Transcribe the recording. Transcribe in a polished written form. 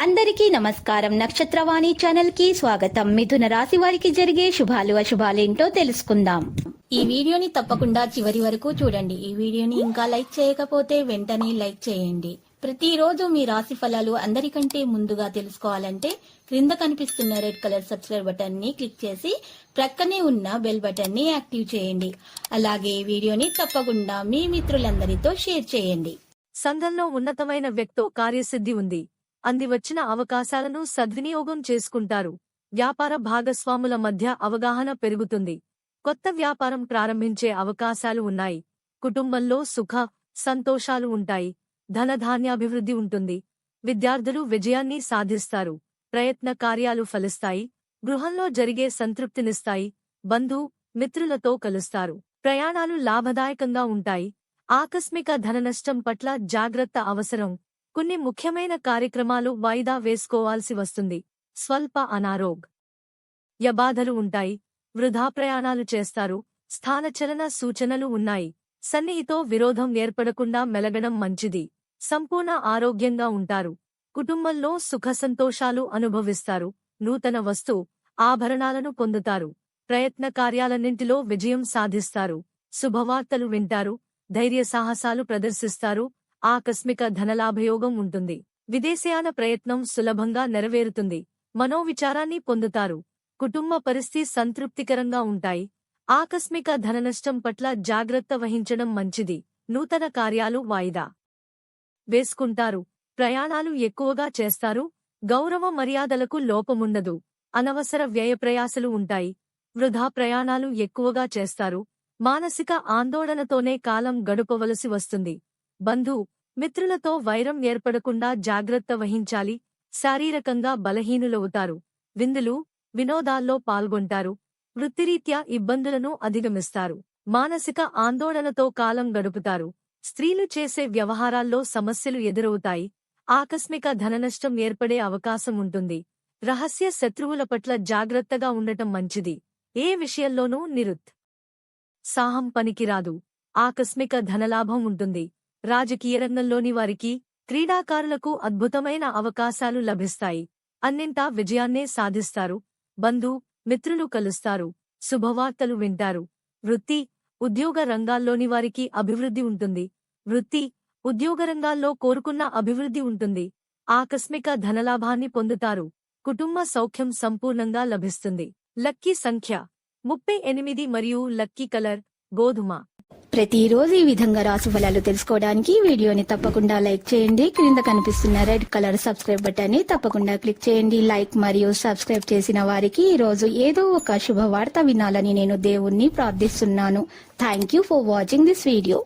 అందరికీ నమస్కారం. నక్షత్రవాణి ఛానల్ కి స్వాగతం. మిథున రాశి వారికి జరిగే శుభాలు అశుభాలేంటో తెలుసుకుందాం. ఈ వీడియోని తప్పకుండా చివరి వరకు చూడండి. ఈ వీడియోని ఇంకా లైక్ చేయకపోతే వెంటనే లైక్ చేయండి. ప్రతిరోజు మీ రాశి ఫలాలు అందరికంటే ముందుగా తెలుసుకోవాలంటే క్రింద కనిపిస్తున్న రెడ్ కలర్ సబ్స్క్రైబ్ బటన్ ని క్లిక్ చేసి ప్రక్కనే ఉన్న బెల్ బటన్ ని యాక్టివ్ చేయండి. అలాగే ఈ వీడియోని తప్పకుండా మీ మిత్రులందరితో షేర్ చేయండి. సంఘంలో ఉన్నతమైన వ్యక్తో కార్యసిద్ధి ఉంది. అందివచ్చిన అవకాశాలను సద్వినియోగం చేసుకుంటారు. వ్యాపార భాగస్వాముల మధ్య అవగాహన పెరుగుతుంది. కొత్త వ్యాపారం ప్రారంభించే అవకాశాలు ఉన్నాయి. కుటుంబంలో సుఖ సంతోషాలు ఉంటాయి. ధనధాన్యాభివృద్ధి ఉంటుంది. విద్యార్థులు విజయాన్ని సాధిస్తారు. ప్రయత్న కార్యాలు ఫలిస్తాయి. గృహంలో జరిగే సంతృప్తినిస్తాయి. బంధు మిత్రులతో కలుస్తారు. ప్రయాణాలు లాభదాయకంగా ఉంటాయి. ఆకస్మిక ధననష్టం పట్ల జాగ్రత్త అవసరం. కొన్ని ముఖ్యమైన కార్యక్రమాలు వాయిదా వేసుకోవాల్సి వస్తుంది. స్వల్ప అనారోగ్య బాధలు ఉంటాయి. వృధా ప్రయాణాలు చేస్తారు. స్థానచలన సూచనలు ఉన్నాయి. సన్నిహితో విరోధం ఏర్పడకుండా మెలగడం మంచిది. సంపూర్ణ ఆరోగ్యంగా ఉంటారు. కుటుంబంలో సుఖ సంతోషాలు అనుభవిస్తారు. నూతన వస్తు ఆభరణాలను పొందుతారు. ప్రయత్న కార్యాలన్నింటిలో విజయం సాధిస్తారు. శుభవార్తలు వింటారు. ధైర్య సాహసాలు ప్రదర్శిస్తారు. ఆకస్మిక ధనలాభయోగం ఉంటుంది. విదేశయాన ప్రయత్నం సులభంగా నెరవేరుతుంది. మనోవిచారాన్ని పొందుతారు. కుటుంబ పరిస్థితి సంతృప్తికరంగా ఉంటాయి. ఆకస్మిక ధననష్టం పట్ల జాగ్రత్త వహించడం మంచిది. నూతన కార్యాలు వాయిదా వేసుకుంటారు. ప్రయాణాలు ఎక్కువగా చేస్తారు. గౌరవ మర్యాదలకు లోపముండదు. అనవసర వ్యయప్రయాసలు ఉంటాయి. వృధా ప్రయాణాలు ఎక్కువగా చేస్తారు. మానసిక ఆందోళనతోనే కాలం గడుపవలసి వస్తుంది. బంధు మిత్రులతో వైరం ఏర్పడకుండా జాగ్రత్త వహించాలి. శారీరకంగా బలహీనులవుతారు. విందులు వినోదాల్లో పాల్గొంటారు. వృత్తిరీత్యా ఇబ్బందులను అధిగమిస్తారు. మానసిక ఆందోళనతో కాలం గడుపుతారు. స్త్రీలు చేసే వ్యవహారాల్లో సమస్యలు ఎదురవుతాయి. ఆకస్మిక ధననష్టం ఏర్పడే అవకాశం ఉంటుంది. రహస్య శత్రువుల పట్ల జాగ్రత్తగా ఉండటం మంచిది. ఏ విషయంలోనూ సాహం పనికిరాదు. ఆకస్మిక ధనలాభం ఉంటుంది. రాజకీయ రంగంలోని వారికి, క్రీడాకారులకు అద్భుతమైన అవకాశాలు లభిస్తాయి. అన్నింటా విజయాన్నే సాధిస్తారు. బంధు మిత్రులు కలుస్తారు. శుభవార్తలు వింటారు. వృత్తి ఉద్యోగ రంగాల్లోని వారికి అభివృద్ధి ఉంటుంది. వృత్తి ఉద్యోగ రంగాల్లో కోరుకున్న అభివృద్ధి ఉంటుంది. ఆకస్మిక ధనలాభాన్ని పొందుతారు. కుటుంబ సౌఖ్యం సంపూర్ణంగా లభిస్తుంది. లక్కీ సంఖ్య 38 మరియు లక్కీ కలర్ గోధుమ. ప్రతిరోజు ఈ విధంగా రాశి ఫలాలు తెలుసుకోవడానికి వీడియోని తప్పకుండా లైక్ చేయండి. క్రింద కనిపిస్తున్న రెడ్ కలర్ సబ్స్క్రైబ్ బటన్ ని తప్పకుండా క్లిక్ చేయండి. లైక్ మరియు సబ్స్క్రైబ్ చేసిన వారికి ఈ రోజు ఏదో ఒక శుభవార్త వినాలని నేను దేవుణ్ణి ప్రార్థిస్తున్నాను. Thank you for watching this video.